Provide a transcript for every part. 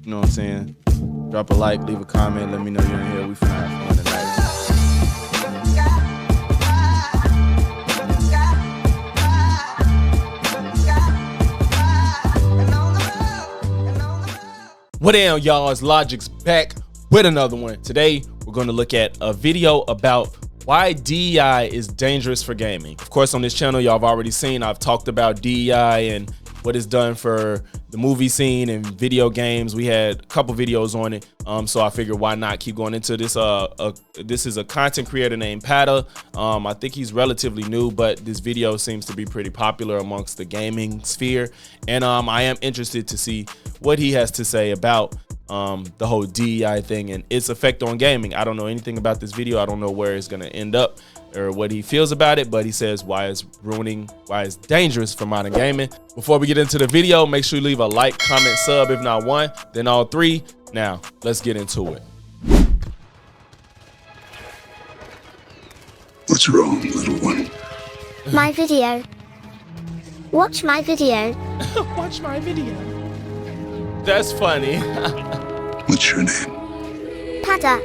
You know what I'm saying? Drop a like, leave a comment, let me know you're in here. We finna have fun tonight. What down, y'all? It's Logic's back with another one. Today, we're going to look at a video about why DEI is dangerous for gaming. Of course, on this channel, y'all have already seen, I've talked about DEI and what it's done for the movie scene and video games. We had a couple videos on it, so I figured why not keep going into this. This is a content creator named Pata. I think he's relatively new, but this video seems to be pretty popular amongst the gaming sphere, and I am interested to see what he has to say about the whole DEI thing and its effect on gaming. I don't know anything about this video. I don't know where it's going to end up or what he feels about it, but he says why it's dangerous for modern gaming. Before we get into the video, make sure you leave a like, comment, sub, if not one, then all three. Now, let's get into it. What's wrong, little one? My video. Watch my video. Watch my video. That's funny. What's your name? Pata.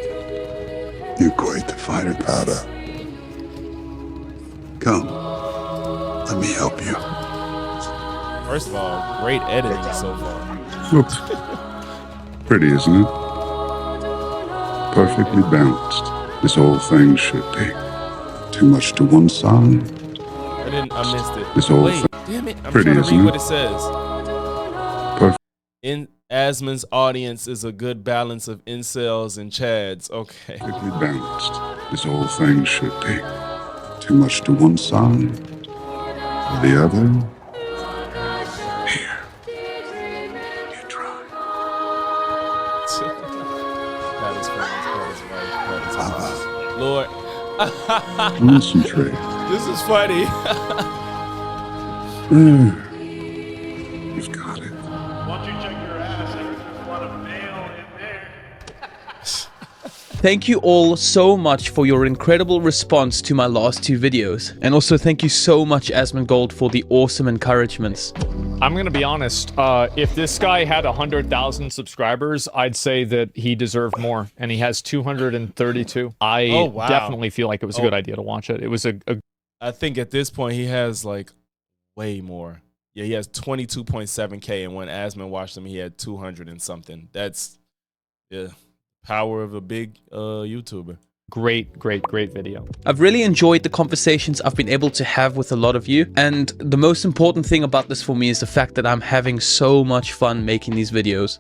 You're quite the fighter, Pata. Come, let me help you. First of all, great editing so far. Whoops. Pretty, isn't it? Perfectly balanced. This whole thing should be. Too much to one side. I missed it. This whole Wait, thing. damn it. I'm Pretty, trying to isn't read it? what it says. Perfect. In Asmon's audience is a good balance of incels and chads. Okay. Perfectly balanced. This whole thing should be. Too much to one side. Or the other. Here. You try. That is funny. Lord. Concentrate. This is funny. There. You've got it. Once you check your ass, there's a lot of mail in there. Thank you all so much for your incredible response to my last two videos. And also thank you so much, Asmongold, for the awesome encouragements. I'm gonna be honest, if this guy had 100,000 subscribers, I'd say that he deserved more, and he has 232. I definitely feel like it was a good idea to watch it. It was I think at this point he has like way more. Yeah, he has 22.7K, and when Asmon watched him, he had 200 and something. That's power of a big YouTuber. great video. I've really enjoyed the conversations I've been able to have with a lot of you, and the most important thing about this for me is the fact that I'm having so much fun making these videos.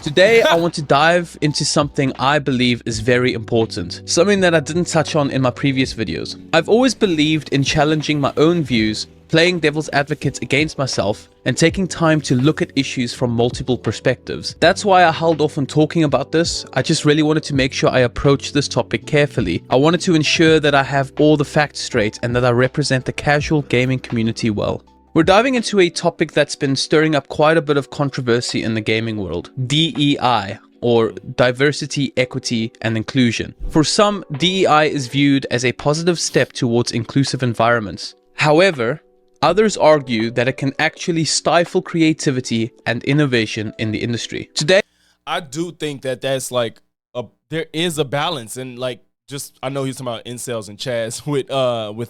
Today, I want to dive into something I believe is very important, something that I didn't touch on in my previous videos. I've always believed in challenging my own views, playing devil's advocate against myself, and taking time to look at issues from multiple perspectives. That's why I held off on talking about this. I just really wanted to make sure I approach this topic carefully. I wanted to ensure that I have all the facts straight and that I represent the casual gaming community well. We're diving into a topic that's been stirring up quite a bit of controversy in the gaming world: DEI, or diversity, equity, and inclusion. For some, DEI is viewed as a positive step towards inclusive environments. However, others argue that it can actually stifle creativity and innovation in the industry. Today, I do think that that's like there is a balance, and like just I know he's talking about incels and chads with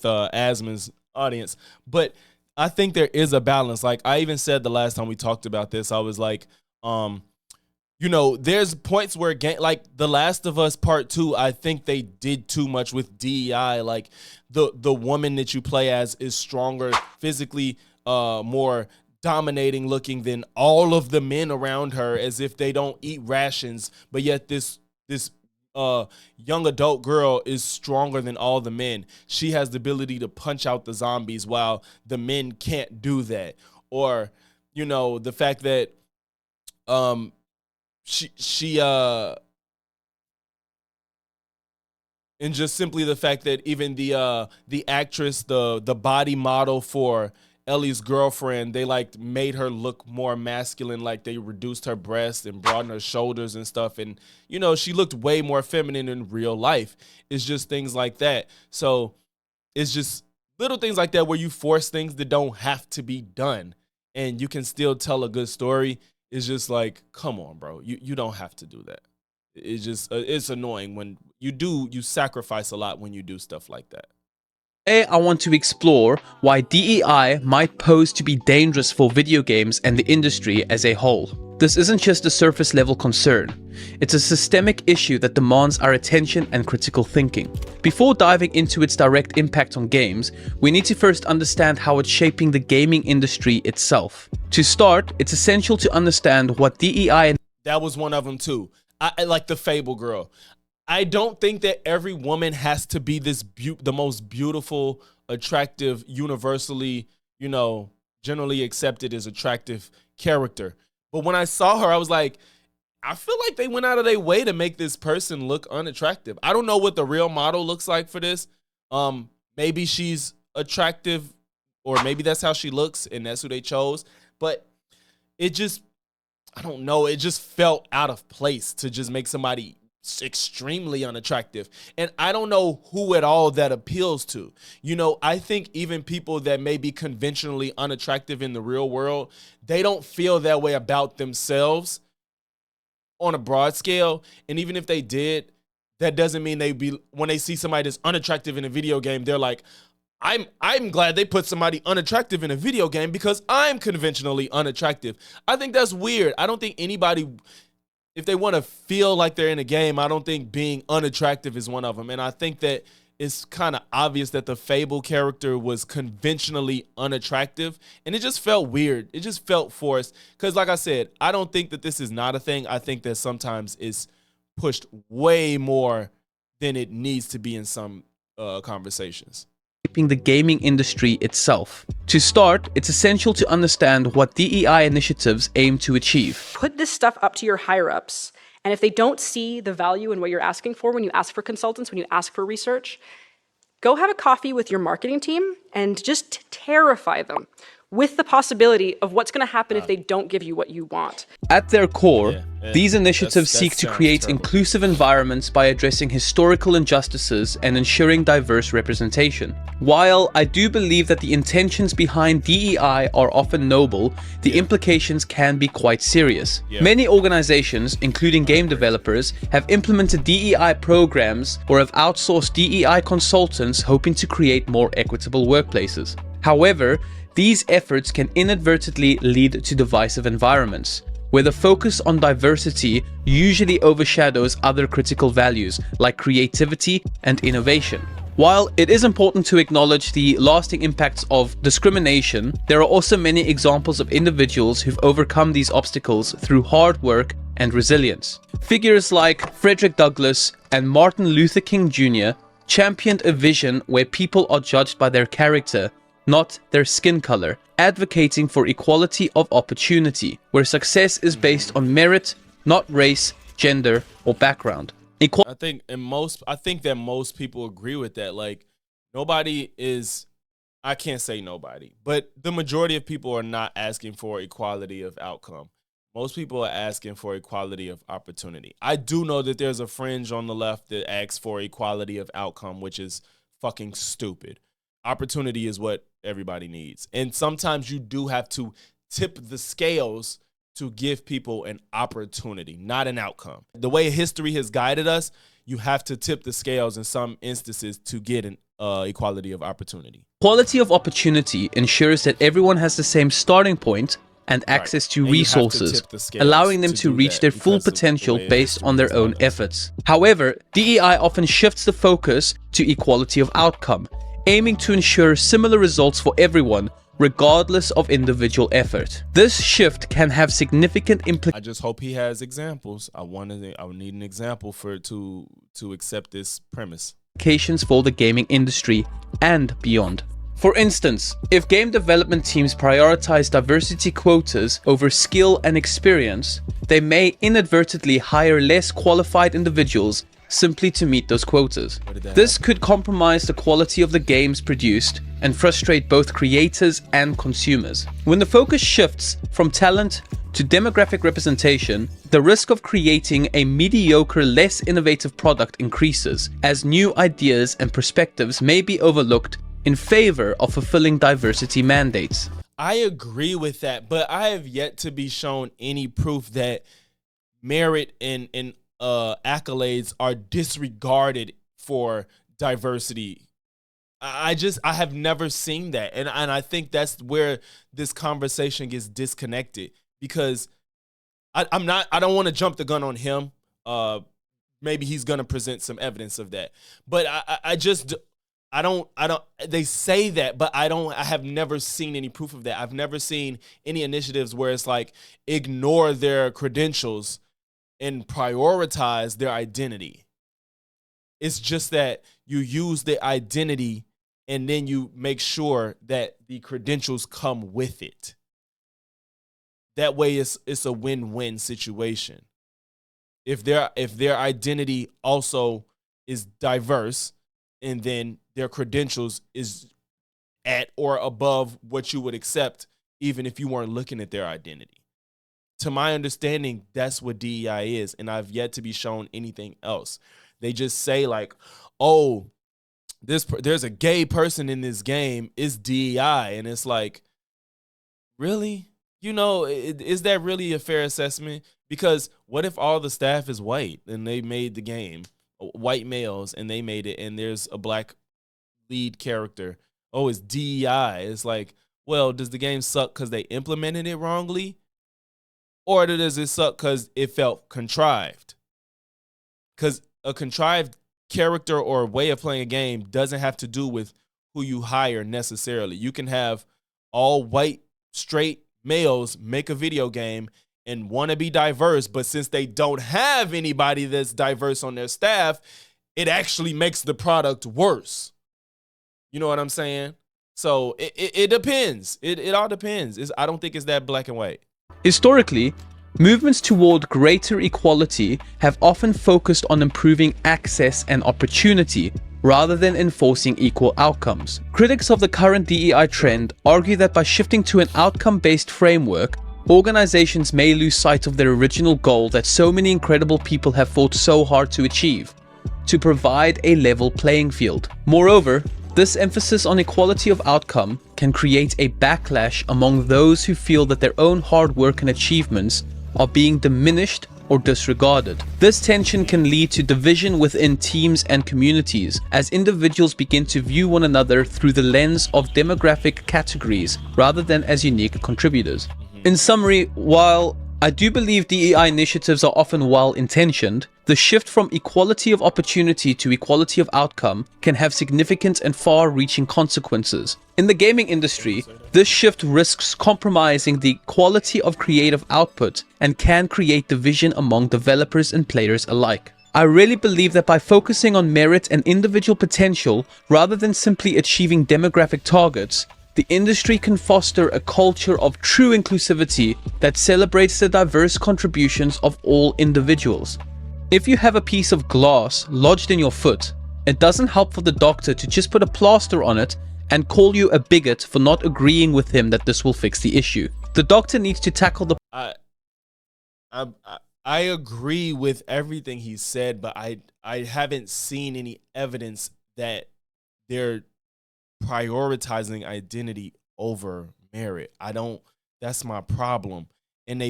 Asmon's audience, but I think there is a balance. Like I even said the last time we talked about this, I was like, you know, there's points where like The Last of Us Part 2, I think they did too much with DEI. Like the woman that you play as is stronger physically, more dominating looking than all of the men around her, as if they don't eat rations, but yet this young adult girl is stronger than all the men. She has the ability to punch out the zombies while the men can't do that. Or, you know, the fact that she and just simply the fact that even the actress, the body model for Ellie's girlfriend, they like made her look more masculine, like they reduced her breasts and broadened her shoulders and stuff. And, you know, she looked way more feminine in real life. It's just things like that. So it's just little things like that where you force things that don't have to be done. and you can still tell a good story, it's just like, come on, bro. You don't have to do that. It's just it's annoying when you sacrifice a lot when you do stuff like that. Today, I want to explore why DEI might pose to be dangerous for video games and the industry as a whole. This isn't just a surface level concern. It's a systemic issue that demands our attention and critical thinking. Before diving into its direct impact on games, we need to first understand how it's shaping the gaming industry itself. To start, it's essential to understand what DEI and that was one of them too. I like the Fable girl. I don't think that every woman has to be the most beautiful, attractive, universally, generally accepted as attractive character. But when I saw her, I was like, I feel like they went out of their way to make this person look unattractive. I don't know what the real model looks like for this. Maybe she's attractive, or maybe that's how she looks and that's who they chose. But I don't know. It just felt out of place to just make somebody extremely unattractive. And I don't know who at all that appeals to. I think even people that may be conventionally unattractive in the real world, they don't feel that way about themselves on a broad scale. And even if they did, that doesn't mean when they see somebody that's unattractive in a video game, they're like, I'm glad they put somebody unattractive in a video game because I'm conventionally unattractive. I think that's weird. I don't think anybody, if they want to feel like they're in a game, I don't think being unattractive is one of them. And I think that it's kind of obvious that the Fable character was conventionally unattractive, and it just felt weird. It just felt forced. Because like I said, I don't think that this is not a thing. I think that sometimes it's pushed way more than it needs to be in some conversations. The gaming industry itself. To start, it's essential to understand what DEI initiatives aim to achieve. Put this stuff up to your higher-ups, and if they don't see the value in what you're asking for when you ask for consultants, when you ask for research, go have a coffee with your marketing team and just terrify them with the possibility of what's going to happen if they don't give you what you want. At their core, these initiatives seek to create inclusive environments by addressing historical injustices and ensuring diverse representation. While I do believe that the intentions behind DEI are often noble, the implications can be quite serious. Many organizations, including game developers, have implemented DEI programs or have outsourced DEI consultants hoping to create more equitable workplaces. However, these efforts can inadvertently lead to divisive environments, where the focus on diversity usually overshadows other critical values like creativity and innovation. While it is important to acknowledge the lasting impacts of discrimination, there are also many examples of individuals who've overcome these obstacles through hard work and resilience. Figures like Frederick Douglass and Martin Luther King Jr. championed a vision where people are judged by their character, not their skin color, advocating for equality of opportunity, where success is based on merit, not race, gender, or background. I think that most people agree with that. Like, I can't say nobody, but the majority of people are not asking for equality of outcome. Most people are asking for equality of opportunity. I do know that there's a fringe on the left that asks for equality of outcome, which is fucking stupid. Opportunity is what everybody needs. And sometimes you do have to tip the scales to give people an opportunity, not an outcome. The way history has guided us, you have to tip the scales in some instances to get an equality of opportunity. Equality of opportunity ensures that everyone has the same starting point and access to resources, allowing them to reach their full potential based on their own efforts. However, DEI often shifts the focus to equality of outcome, aiming to ensure similar results for everyone, regardless of individual effort. This shift can have significant implications. I just hope he has examples. I would need an example to accept this premise. For the gaming industry and beyond. For instance, if game development teams prioritize diversity quotas over skill and experience, they may inadvertently hire less qualified individuals simply to meet those quotas. This could compromise the quality of the games produced and frustrate both creators and consumers. When the focus shifts from talent to demographic representation, the risk of creating a mediocre, less innovative product increases, as new ideas and perspectives may be overlooked in favor of fulfilling diversity mandates. I agree with that, but I have yet to be shown any proof that merit and accolades are disregarded for diversity. I have never seen that, and I think that's where this conversation gets disconnected, because I don't want to jump the gun on him. Maybe he's gonna present some evidence of that, but I don't, they say that, but I have never seen any proof of that. I've never seen any initiatives where it's like, ignore their credentials and prioritize their identity. It's just that you use the identity and then you make sure that the credentials come with it. That way it's a win-win situation. If their identity also is diverse, and then their credentials is at or above what you would accept, even if you weren't looking at their identity. To my understanding, that's what DEI is, and I've yet to be shown anything else. They just say like, oh, there's a gay person in this game, it's DEI, and it's like, really? You know, is that really a fair assessment? Because what if all the staff is white and they made the game? White males, and they made it, and there's a black lead character. Oh, it's DEI. It's like, well, does the game suck because they implemented it wrongly? Or does it suck because it felt contrived? Because a contrived character or way of playing a game doesn't have to do with who you hire necessarily. You can have all white, straight males make a video game and want to be diverse, but since they don't have anybody that's diverse on their staff, it actually makes the product worse. You know what I'm saying? So it depends. It all depends. I don't think it's that black and white. Historically, movements toward greater equality have often focused on improving access and opportunity rather than enforcing equal outcomes. Critics of the current DEI trend argue that by shifting to an outcome-based framework, organizations may lose sight of their original goal that so many incredible people have fought so hard to achieve: to provide a level playing field. Moreover, this emphasis on equality of outcome can create a backlash among those who feel that their own hard work and achievements are being diminished or disregarded. This tension can lead to division within teams and communities, as individuals begin to view one another through the lens of demographic categories rather than as unique contributors. In summary, while I do believe DEI initiatives are often well-intentioned, the shift from equality of opportunity to equality of outcome can have significant and far-reaching consequences. In the gaming industry, this shift risks compromising the quality of creative output and can create division among developers and players alike. I really believe that by focusing on merit and individual potential rather than simply achieving demographic targets, the industry can foster a culture of true inclusivity that celebrates the diverse contributions of all individuals. If you have a piece of glass lodged in your foot, it doesn't help for the doctor to just put a plaster on it and call you a bigot for not agreeing with him that this will fix the issue. The doctor needs to tackle the... I agree with everything he said, but I haven't seen any evidence that they're prioritizing identity over merit. That's my problem. And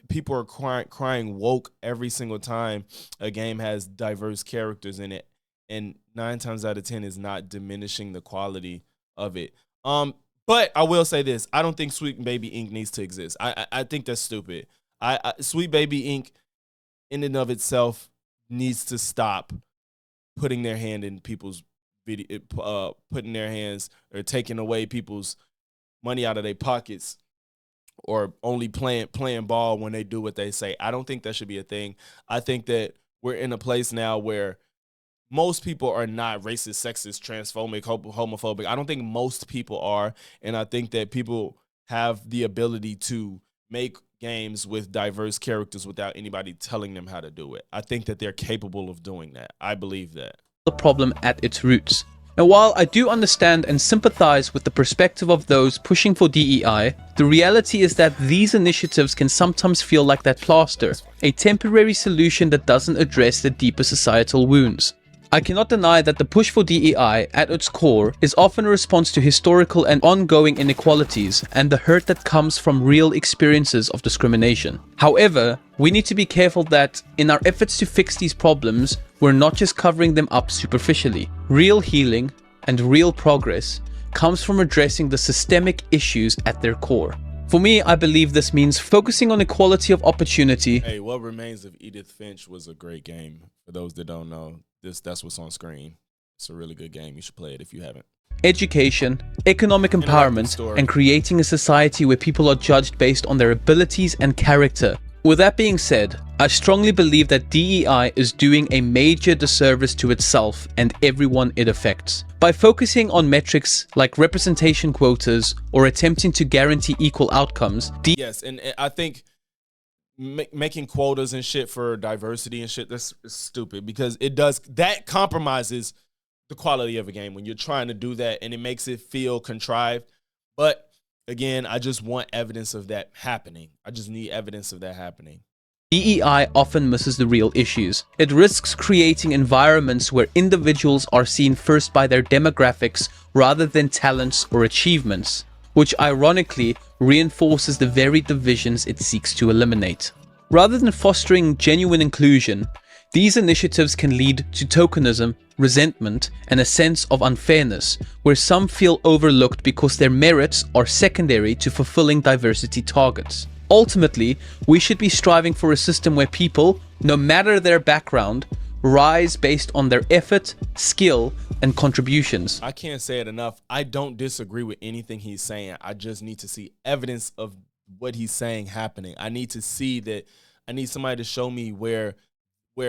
people are crying woke every single time a game has diverse characters in it, and 9 times out of 10 is not diminishing the quality of it. But I will say this: I don't think Sweet Baby Inc. needs to exist. I think that's stupid. Sweet Baby Inc. in and of itself needs to stop putting their hand in people's video, putting their hands or taking away people's money out of their pockets, or only playing ball when they do what they say. I don't think that should be a thing. I think that we're in a place now where most people are not racist, sexist, transphobic, homophobic. I don't think most people are, and I think that people have the ability to make games with diverse characters without anybody telling them how to do it. I think that they're capable of doing that. I believe that. The problem at its roots. And while I do understand and sympathize with the perspective of those pushing for DEI, the reality is that these initiatives can sometimes feel like that plaster, a temporary solution that doesn't address the deeper societal wounds. I cannot deny that the push for DEI at its core is often a response to historical and ongoing inequalities and the hurt that comes from real experiences of discrimination. However, we need to be careful that in our efforts to fix these problems, we're not just covering them up superficially. Real healing and real progress comes from addressing the systemic issues at their core. For me, I believe this means focusing on equality of opportunity. Hey, What Remains of Edith Finch was a great game. For those that don't know, that's what's on screen. It's a really good game. You should play it if you haven't. Education, economic empowerment, and creating a society where people are judged based on their abilities and character. With that being said, I strongly believe that DEI is doing a major disservice to itself and everyone it affects. By focusing on metrics like representation quotas or attempting to guarantee equal outcomes, Yes, and I think making quotas and shit for diversity and shit, that's stupid, because that compromises the quality of a game when you're trying to do that, and it makes it feel contrived. But again, I just want evidence of that happening. I just need evidence of that happening. DEI often misses the real issues. It risks creating environments where individuals are seen first by their demographics rather than talents or achievements, which ironically reinforces the very divisions it seeks to eliminate. Rather than fostering genuine inclusion, these initiatives can lead to tokenism, resentment, and a sense of unfairness, where some feel overlooked because their merits are secondary to fulfilling diversity targets. Ultimately, we should be striving for a system where people, no matter their background, rise based on their effort, skill, and contributions. I can't say it enough. I don't disagree with anything he's saying. I just need to see evidence of what he's saying happening. I need to see that. I need somebody to show me where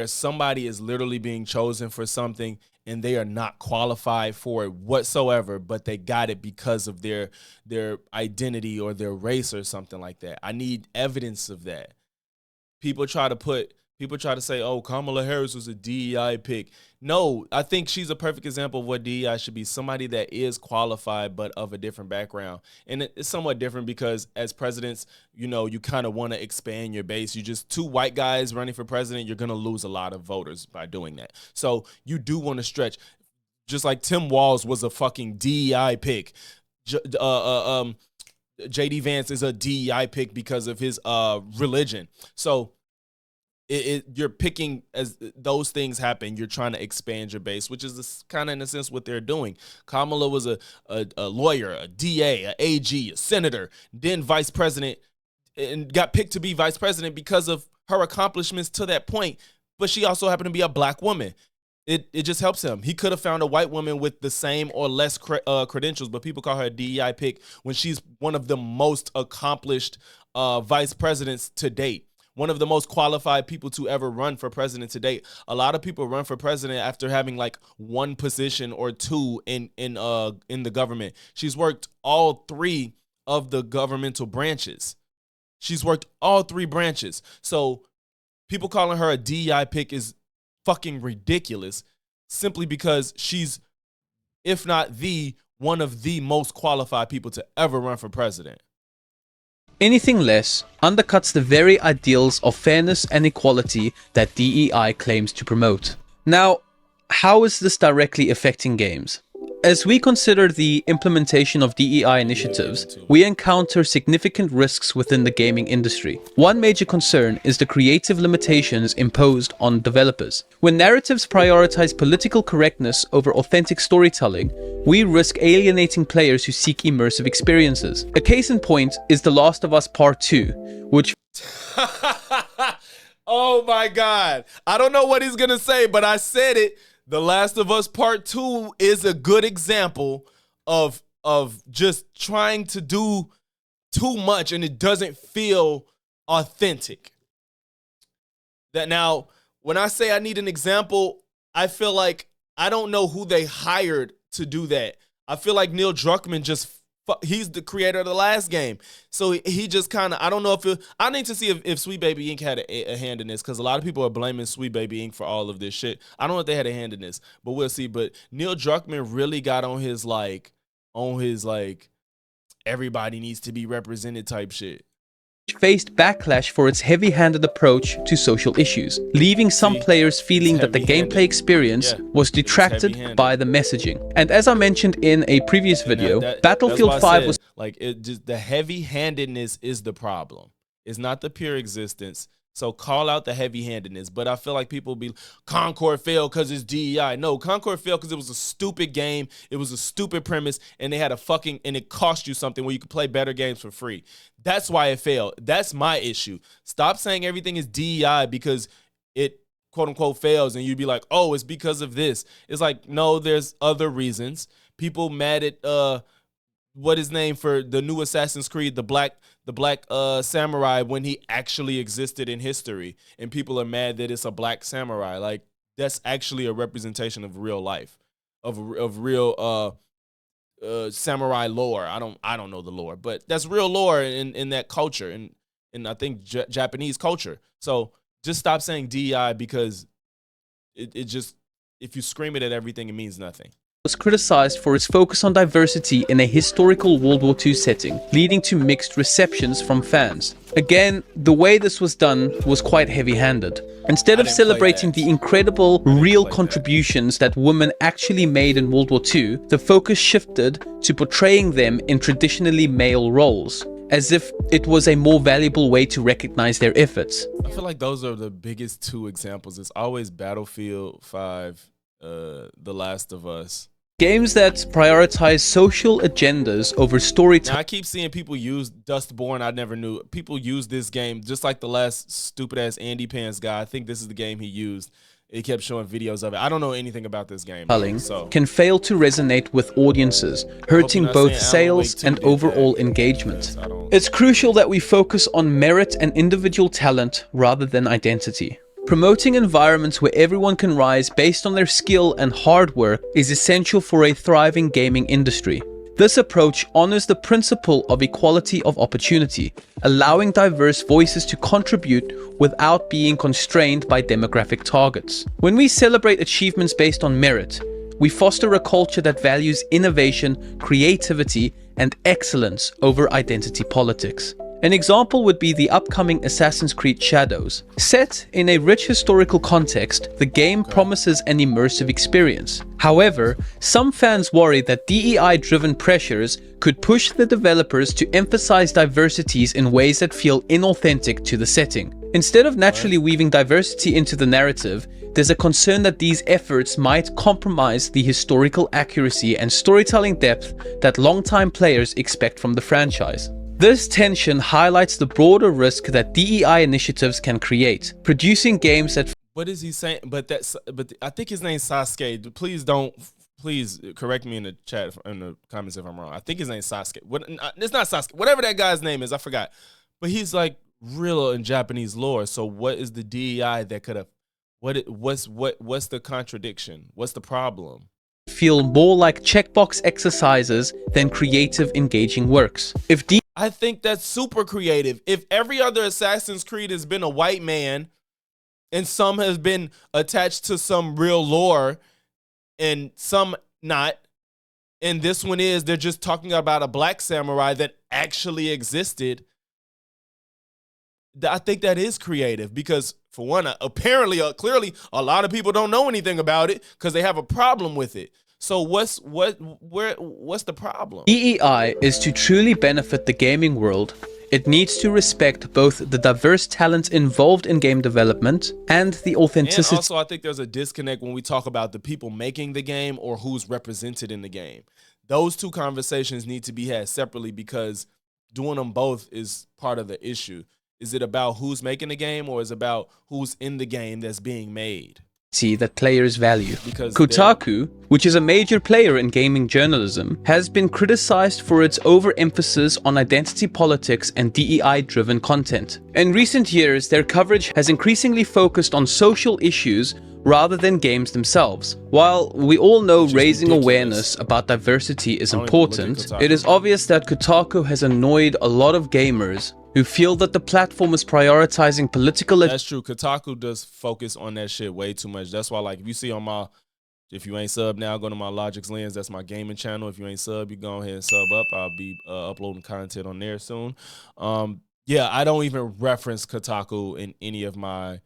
somebody is literally being chosen for something and they are not qualified for it whatsoever, but they got it because of their identity or their race or something like that. I need evidence of that. People try to say, oh, Kamala Harris was a DEI pick. No, I think she's a perfect example of what DEI should be. Somebody that is qualified but of a different background. And it's somewhat different because as presidents, you kind of want to expand your base. You just two white guys running for president, you're going to lose a lot of voters by doing that. So you do want to stretch. Just like Tim Walz was a fucking DEI pick. JD Vance is a DEI pick because of his religion. So you're picking, as those things happen, you're trying to expand your base, which is kind of in a sense what they're doing. Kamala was a lawyer, a DA, a AG, a senator, then vice president, and got picked to be vice president because of her accomplishments to that point. But she also happened to be a black woman. It just helps him. He could have found a white woman with the same or less credentials, but people call her a DEI pick when she's one of the most accomplished vice presidents to date. One of the most qualified people to ever run for president to date. A lot of people run for president after having like one position or two in the government. She's worked all three of the governmental branches. She's worked all three branches. So people calling her a DEI pick is fucking ridiculous, simply because she's, if not one of the most qualified people to ever run for president. Anything less undercuts the very ideals of fairness and equality that DEI claims to promote. Now, how is this directly affecting games? As we consider the implementation of DEI initiatives, we encounter significant risks within the gaming industry. One major concern is the creative limitations imposed on developers. When narratives prioritize political correctness over authentic storytelling, we risk alienating players who seek immersive experiences. A case in point is The Last of Us Part 2, which... Oh my God. I don't know what he's going to say, but I said it. The Last of Us Part 2 is a good example of just trying to do too much and it doesn't feel authentic. That now, when I say I need an example, I feel like I don't know who they hired to do that. I feel like Neil Druckmann he's the creator of the last game. So he just kind of, I don't know I need to see if Sweet Baby Inc. had a hand in this, because a lot of people are blaming Sweet Baby Inc. for all of this shit. I don't know if they had a hand in this, but we'll see. But Neil Druckmann really got on his everybody needs to be represented type shit. faced backlash for its heavy-handed approach to social issues, leaving some players feeling that the gameplay experience was detracted by the messaging. And as I mentioned in a previous video, Battlefield 5 was like it just the heavy-handedness is the problem. It's not the pure existence. So call out the heavy-handedness. But I feel like people be Concord failed because it's DEI. No, Concord failed because it was a stupid game. It was a stupid premise, and they had a fucking and it cost you something where you could play better games for free. That's why it failed. That's my issue. Stop saying everything is DEI because it quote unquote fails, and you'd be like, oh, it's because of this. It's like, no, there's other reasons. People mad at what his name for the new Assassin's Creed, the black samurai, when he actually existed in history, and people are mad that it's a black samurai. Like, that's actually a representation of real life, of real samurai lore. I don't know the lore, but that's real lore in that culture, and I think Japanese culture. So just stop saying DEI because it just, if you scream it at everything, it means nothing. Was criticized for its focus on diversity in a historical World War II setting, leading to mixed receptions from fans. Again, the way this was done was quite heavy-handed. Instead of celebrating the incredible real contributions that women actually made in World War II, the focus shifted to portraying them in traditionally male roles, as if it was a more valuable way to recognize their efforts. I feel like those are the biggest two examples. It's always Battlefield 5, The Last of Us. Games that prioritize social agendas over storytelling. Now, I keep seeing people use Dustborn. I never knew. People use this game just like the last stupid-ass Andy Pants guy. I think this is the game he used. He kept showing videos of it. I don't know anything about this game. So Can fail to resonate with audiences, hurting both sales and overall engagement. It's crucial that we focus on merit and individual talent rather than identity. Promoting environments where everyone can rise based on their skill and hard work is essential for a thriving gaming industry. This approach honors the principle of equality of opportunity, allowing diverse voices to contribute without being constrained by demographic targets. When we celebrate achievements based on merit, we foster a culture that values innovation, creativity, and excellence over identity politics. An example would be the upcoming Assassin's Creed Shadows. Set in a rich historical context, the game promises an immersive experience. However, some fans worry that DEI-driven pressures could push the developers to emphasize diversities in ways that feel inauthentic to the setting. Instead of naturally weaving diversity into the narrative, there's a concern that these efforts might compromise the historical accuracy and storytelling depth that longtime players expect from the franchise. This tension highlights the broader risk that DEI initiatives can create, producing games that... What is he saying? But I think his name's Sasuke. Please correct me in the chat, in the comments if I'm wrong. I think his name's Sasuke. It's not Sasuke. Whatever that guy's name is, I forgot. But he's like real in Japanese lore. So what is the DEI that could have? What's the contradiction? What's the problem? Feel more like checkbox exercises than creative, engaging works. I think that's super creative. If every other Assassin's Creed has been a white man and some has been attached to some real lore and some not, and this one is, they're just talking about a black samurai that actually existed, I think that is creative because, for one, apparently, clearly, a lot of people don't know anything about it because they have a problem with it. So what's the problem? DEI is to truly benefit the gaming world. It needs to respect both the diverse talent involved in game development and the authenticity. And also, I think there's a disconnect when we talk about the people making the game or who's represented in the game. Those two conversations need to be had separately because doing them both is part of the issue. Is it about who's making the game or is it about who's in the game that's being made? That players value. Because Kotaku, which is a major player in gaming journalism, has been criticized for its overemphasis on identity politics and DEI-driven content. In recent years, their coverage has increasingly focused on social issues rather than games themselves. While we all know raising awareness about diversity is important, it is obvious that Kotaku has annoyed a lot of gamers who feel that the platform is prioritizing political... That's true. Kotaku does focus on that shit way too much. That's why, like, if you see on my... If you ain't sub now, go to my Logic's Lens. That's my gaming channel. If you ain't sub, you go ahead and sub up. I'll be uploading content on there soon. Yeah, I don't even reference Kotaku in any of my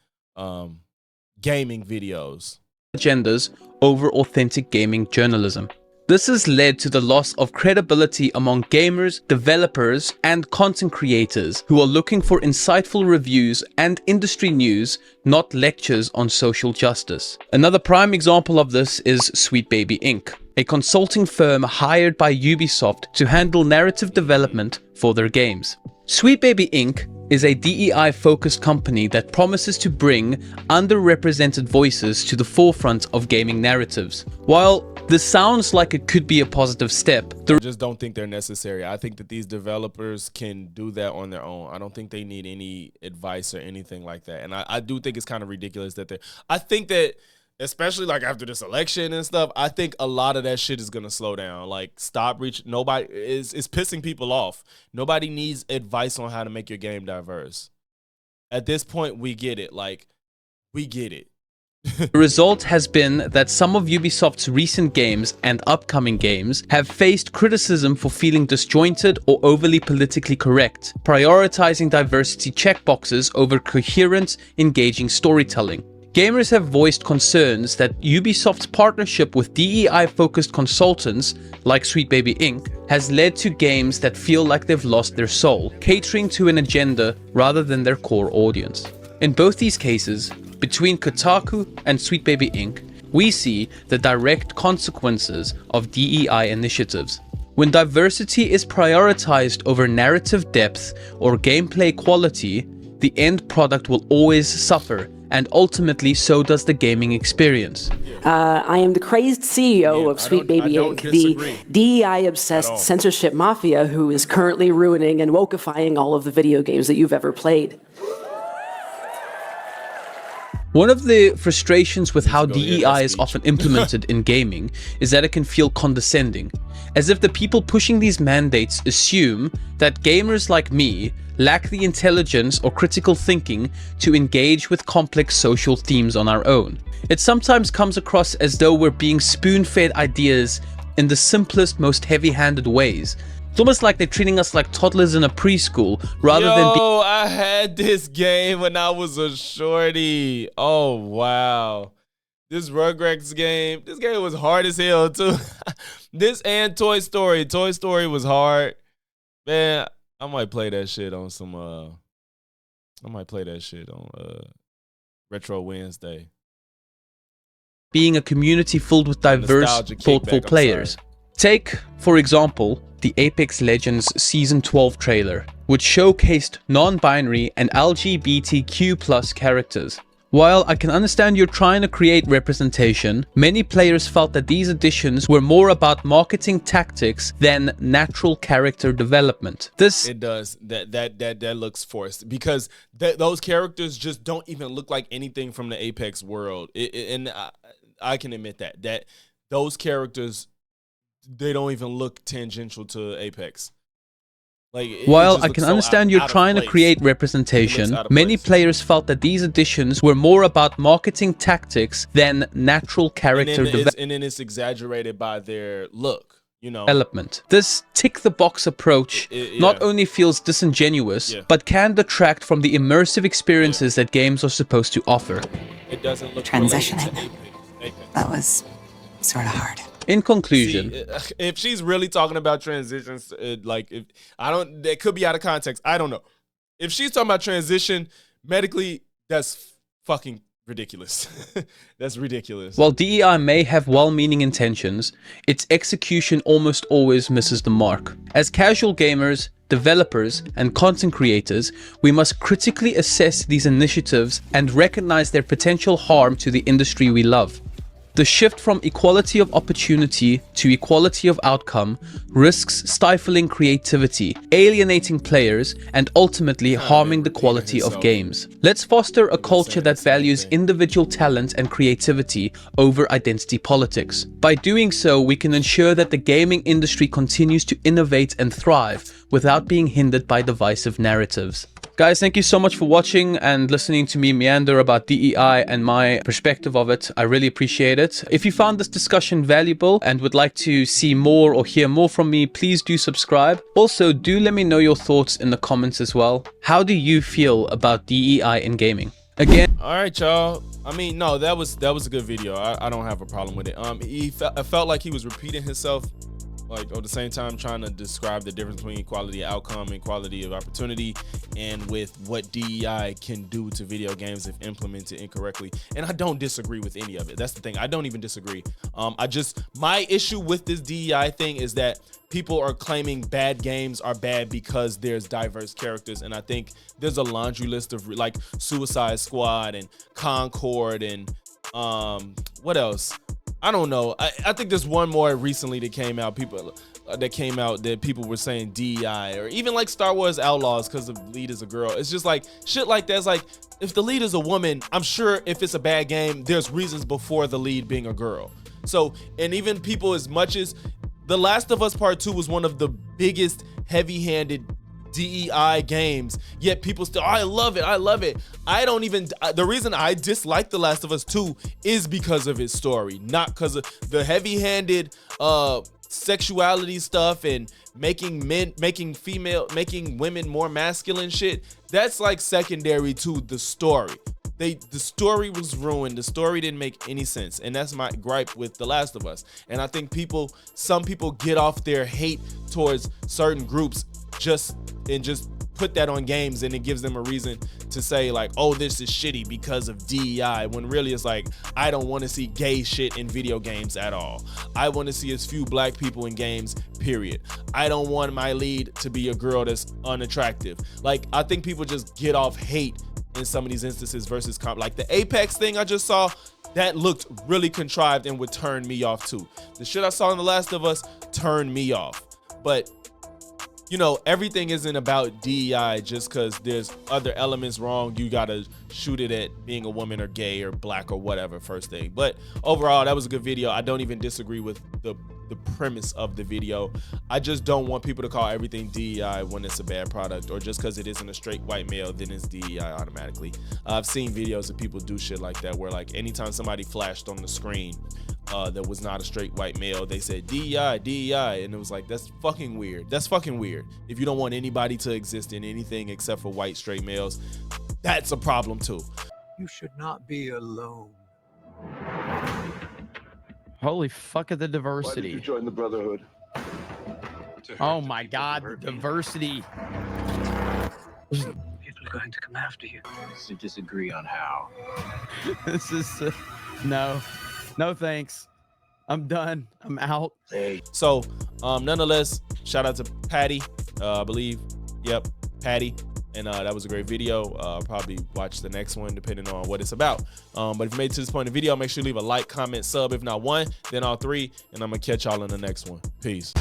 gaming videos. Agendas over authentic gaming journalism. This has led to the loss of credibility among gamers, developers, and content creators who are looking for insightful reviews and industry news, not lectures on social justice. Another prime example of this is Sweet Baby Inc., a consulting firm hired by Ubisoft to handle narrative development for their games. Sweet Baby Inc. is a DEI-focused company that promises to bring underrepresented voices to the forefront of gaming narratives. While this sounds like it could be a positive step, I just don't think they're necessary. I think that these developers can do that on their own. I don't think they need any advice or anything like that. And I do think it's kind of ridiculous that I think that, especially like after this election and stuff, I think a lot of that shit is gonna slow down. Like, stop reaching. Nobody is pissing people off. Nobody needs advice on how to make your game diverse. At this point, we get it. Like, we get it. The result has been that some of Ubisoft's recent games and upcoming games have faced criticism for feeling disjointed or overly politically correct, prioritizing diversity checkboxes over coherent, engaging storytelling. Gamers have voiced concerns that Ubisoft's partnership with DEI-focused consultants, like Sweet Baby Inc., has led to games that feel like they've lost their soul, catering to an agenda rather than their core audience. In both these cases, between Kotaku and Sweet Baby Inc., we see the direct consequences of DEI initiatives. When diversity is prioritized over narrative depth or gameplay quality, the end product will always suffer, and ultimately so does the gaming experience. I am the crazed CEO of Sweet Baby Inc., the DEI-obsessed censorship mafia who is currently ruining and wokeifying all of the video games that you've ever played. One of the frustrations with how DEI is often implemented in gaming is that it can feel condescending, as if the people pushing these mandates assume that gamers like me lack the intelligence or critical thinking to engage with complex social themes on our own. It sometimes comes across as though we're being spoon-fed ideas in the simplest, most heavy-handed ways. It's almost like they're treating us like toddlers in a preschool rather than I had this game when I was a shorty. Oh, wow. This Rugrats game, this game was hard as hell, too. This and Toy Story. Toy Story was hard. Man, I might play that shit on some, Retro Wednesday. being a community filled with diverse, thoughtful players. Take, for example, the Apex Legends Season 12 trailer, which showcased non-binary and LGBTQ+ characters. While I can understand you're trying to create representation, many players felt that these additions were more about marketing tactics than natural character development. It does. That looks forced because those characters just don't even look like anything from the Apex world. And I can admit that those characters, they don't even look tangential to Apex. While I can understand you're trying to create representation, many players felt that these additions were more about marketing tactics than natural character development. And then it's exaggerated by their look, you know. This tick-the-box approach not only feels disingenuous, but can detract from the immersive experiences that games are supposed to offer. It doesn't look transitioning. That was sort of hard. In conclusion, if she's really talking about transitions, that could be out of context. I don't know. If she's talking about transition medically, that's fucking ridiculous. That's ridiculous. While DEI may have well-meaning intentions, its execution almost always misses the mark. As casual gamers, developers, and content creators, we must critically assess these initiatives and recognize their potential harm to the industry we love. The shift from equality of opportunity to equality of outcome risks stifling creativity, alienating players, and ultimately harming the quality of games. Let's foster a culture that values individual talent and creativity over identity politics. By doing so, we can ensure that the gaming industry continues to innovate and thrive without being hindered by divisive narratives. Guys, thank you so much for watching and listening to me meander about DEI and my perspective of it. I really appreciate it. If you found this discussion valuable and would like to see more or hear more from me, please do subscribe. Also, do let me know your thoughts in the comments as well. How do you feel about DEI in gaming? Again, all right, y'all. I mean, no, that was a good video. I don't have a problem with it. I felt like he was repeating himself, like at the same time trying to describe the difference between equality of outcome and equality of opportunity, and with what DEI can do to video games if implemented incorrectly. And I don't disagree with any of it. That's the thing. I don't even disagree. My issue with this DEI thing is that people are claiming bad games are bad because there's diverse characters, and I think there's a laundry list of like Suicide Squad and Concord and what else? I don't know. I think there's one more recently that came out. That people were saying DEI, or even like Star Wars Outlaws because the lead is a girl. It's just like shit like that. It's like if the lead is a woman, I'm sure if it's a bad game, there's reasons before the lead being a girl. So, and even people, as much as The Last of Us Part 2 was one of the biggest heavy-handed DEI games, yet people still, I love it. The reason I dislike The Last of Us 2 is because of its story, not because of the heavy-handed sexuality stuff and making women more masculine shit. That's like secondary to the story. The story was ruined. The story didn't make any sense, and that's my gripe with The Last of Us. And I think some people get off their hate towards certain groups just put that on games, and it gives them a reason to say like, oh, this is shitty because of DEI, when really it's like, I don't want to see gay shit in video games at all. I want to see as few black people in games, period. I don't want my lead to be a girl that's unattractive. Like, I think people just get off hate in some of these instances versus like the Apex thing I just saw, that looked really contrived and would turn me off too. The shit I saw in The Last of Us turned me off. But you know, everything isn't about DEI just because there's other elements wrong. You gotta shoot it at being a woman or gay or black or whatever first thing. But overall, that was a good video. I don't even disagree with the premise of the video. I just don't want people to call everything DEI when it's a bad product, or just because it isn't a straight white male, then it's DEI automatically. I've seen videos of people do shit like that, where like anytime somebody flashed on the screen that was not a straight white male, they said DEI, DEI, and it was like, that's fucking weird. That's fucking weird. If you don't want anybody to exist in anything except for white straight males, that's a problem too. You should not be alone. Holy fuck at the diversity. Why did you join the Brotherhood? Oh my god, the diversity. People are going to come after you. To disagree on how. This is no thanks. I'm done. I'm out. Hey. So nonetheless, shout out to Patty, I believe. Yep, Patty. And that was a great video. Probably watch the next one depending on what it's about. But if you made it to this point in the video, make sure you leave a like, comment, sub. If not one, then all three. And I'm going to catch y'all in the next one. Peace.